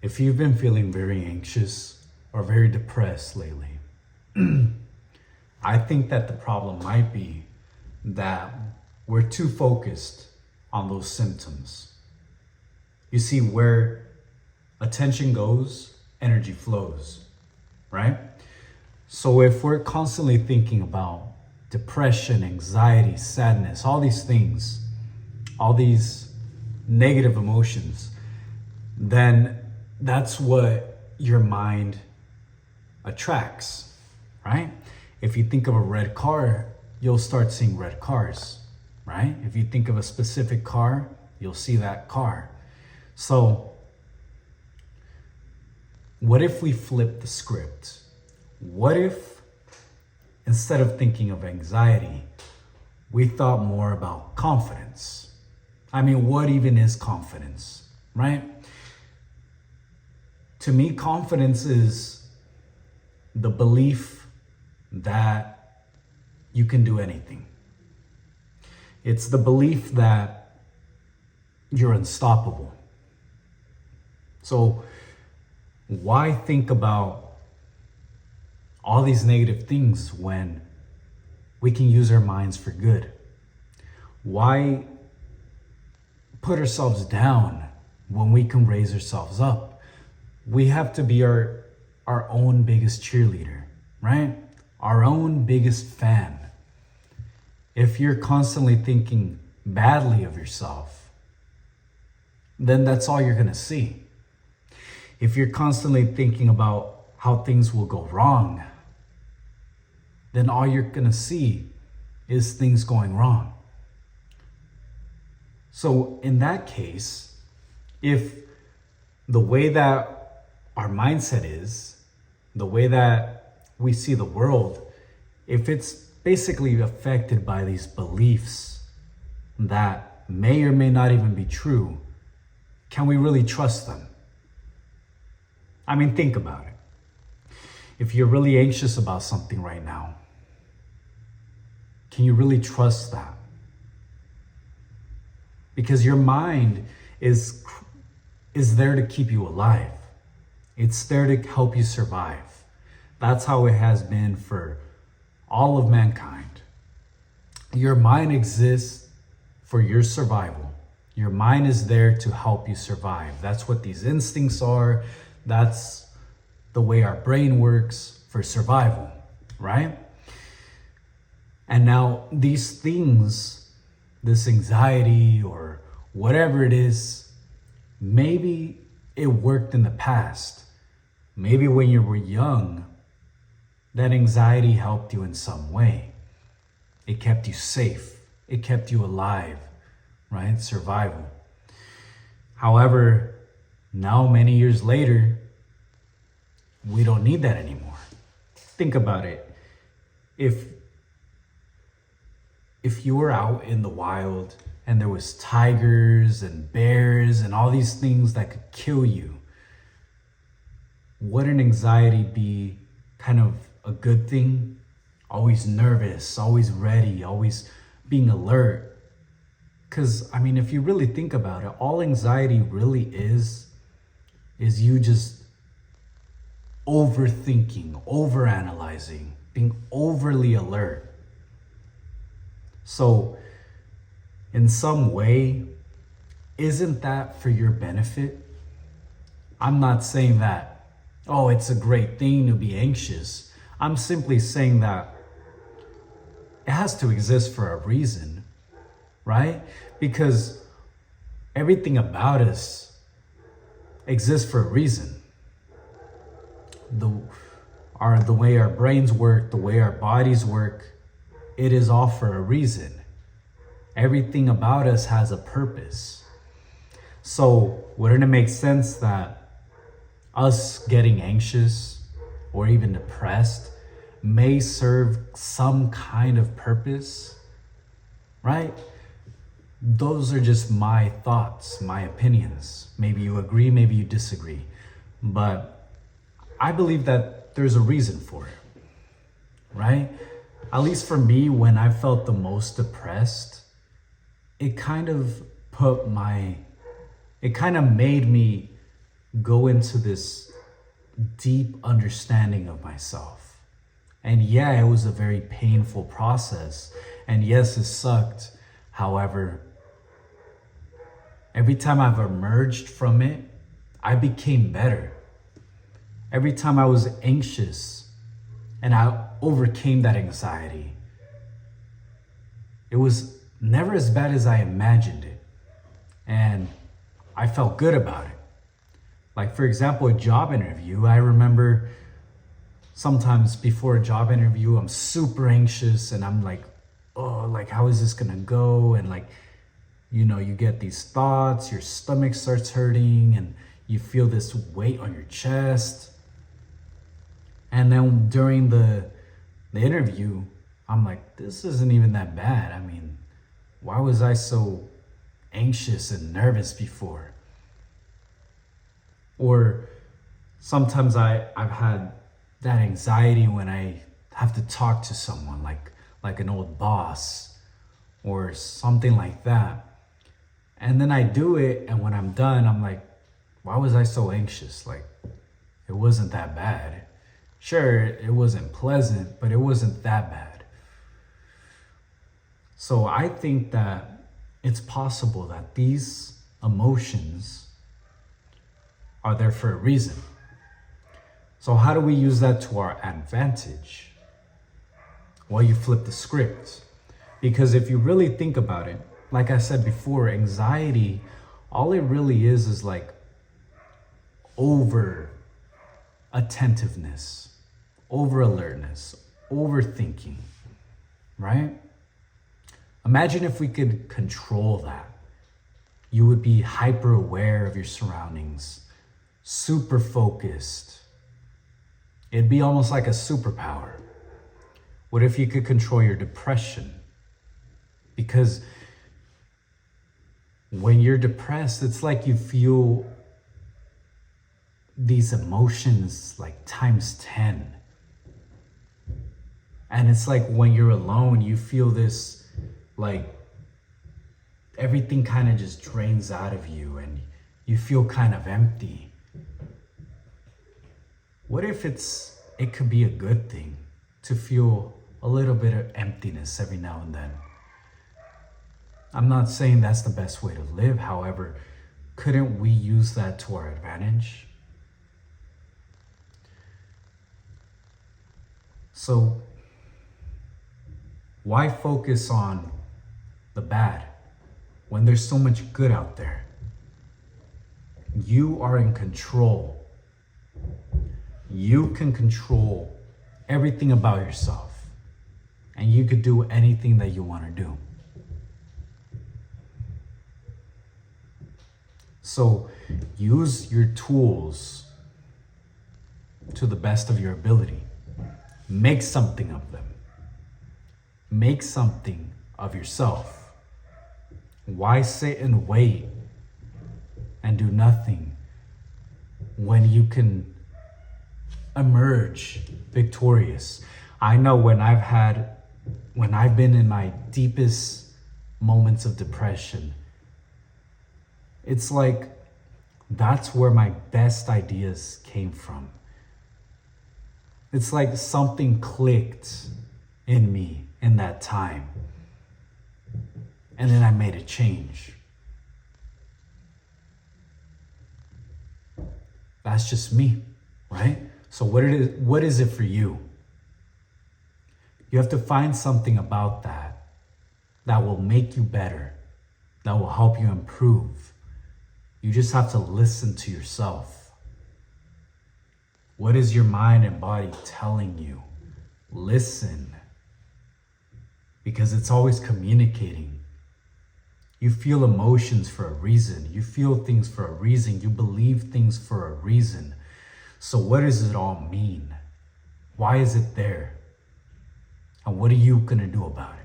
If you've been feeling very anxious or very depressed lately, I think that the problem might be that we're too focused on those symptoms. You see, where attention goes, energy flows, right? So if we're constantly thinking about depression, anxiety, sadness, all these things, all these negative emotions, then that's what your mind attracts, right? If you think of a red car, you'll start seeing red cars, right? If you think of a specific car, you'll see that car. So what if we flip the script? What if instead of thinking of anxiety, we thought more about confidence? I mean, what even is confidence, right? To me, confidence is the belief that you can do anything. It's the belief that you're unstoppable. So why think about all these negative things when we can use our minds for good? Why put ourselves down when we can raise ourselves up? We have to be our own biggest cheerleader, right? Our own biggest fan. If you're constantly thinking badly of yourself, then that's all you're gonna see. If you're constantly thinking about how things will go wrong, then all you're gonna see is things going wrong. So in that case, if the way that our mindset is, the way that we see the world, if it's basically affected by these beliefs that may or may not even be true, can we really trust them? I mean, think about it. If you're really anxious about something right now, can you really trust that? Because your mind is there to keep you alive. It's there to help you survive. That's how it has been for all of mankind. Your mind exists for your survival. Your mind is there to help you survive. That's what these instincts are. That's the way our brain works for survival, right? And now these things, this anxiety or whatever it is, maybe it worked in the past. Maybe when you were young, that anxiety helped you in some way. It kept you safe. It kept you alive, right? Survival. However, now many years later, we don't need that anymore. Think about it. If you were out in the wild and there was tigers and bears and all these things that could kill you, wouldn't anxiety be kind of a good thing? Always nervous, always ready, always being alert. Because, I mean, if you really think about it, all anxiety really is you just overthinking, overanalyzing, being overly alert. So, in some way, isn't that for your benefit? I'm not saying that, oh, it's a great thing to be anxious. I'm simply saying that it has to exist for a reason, right? Because everything about us exists for a reason. The way our brains work, the way our bodies work, it is all for a reason. Everything about us has a purpose. So wouldn't it make sense that us getting anxious or even depressed may serve some kind of purpose, right? Those are just my thoughts, my opinions. Maybe you agree, maybe you disagree. But I believe that there's a reason for it, right? At least for me, when I felt the most depressed, it kind of made me go into this deep understanding of myself. And yeah, it was a very painful process. And yes, it sucked. However, every time I've emerged from it, I became better. Every time I was anxious and I overcame that anxiety, it was never as bad as I imagined it. And I felt good about it. Like, for example, a job interview, I remember sometimes before a job interview, I'm super anxious and I'm like, oh, like, how is this gonna go? And like, you know, you get these thoughts, your stomach starts hurting and you feel this weight on your chest. And then during the interview, I'm like, this isn't even that bad. I mean, why was I so anxious and nervous before? Or sometimes I've had that anxiety when I have to talk to someone like an old boss or something like that. And then I do it, and when I'm done, I'm like, why was I so anxious? Like, it wasn't that bad. Sure, it wasn't pleasant, but it wasn't that bad. So I think that it's possible that these emotions are there for a reason. So how do we use that to our advantage? Well, you flip the script. Because if you really think about it, like I said before, anxiety, all it really is like over attentiveness, over alertness, overthinking, right? Imagine if we could control that. You would be hyper aware of your surroundings, super focused. It'd be almost like a superpower. What if you could control your depression? Because when you're depressed, it's like you feel these emotions like times 10. And it's like when you're alone, you feel this, like everything kind of just drains out of you and you feel kind of empty. What if it could be a good thing to feel a little bit of emptiness every now and then? I'm not saying that's the best way to live. However, couldn't we use that to our advantage? So why focus on the bad when there's so much good out there? You are in control. You can control everything about yourself, and you could do anything that you want to do. So use your tools to the best of your ability. Make something of them. Make something of yourself. Why sit and wait and do nothing when you can emerge victorious? I know when I've been in my deepest moments of depression, it's like that's where my best ideas came from. It's like something clicked in me in that time. And then I made a change. That's just me, right? So what is it for you? You have to find something about that will make you better, that will help you improve. You just have to listen to yourself. What is your mind and body telling you? Listen, because it's always communicating. You feel emotions for a reason. You feel things for a reason. You believe things for a reason. So what does it all mean? Why is it there? And what are you gonna do about it?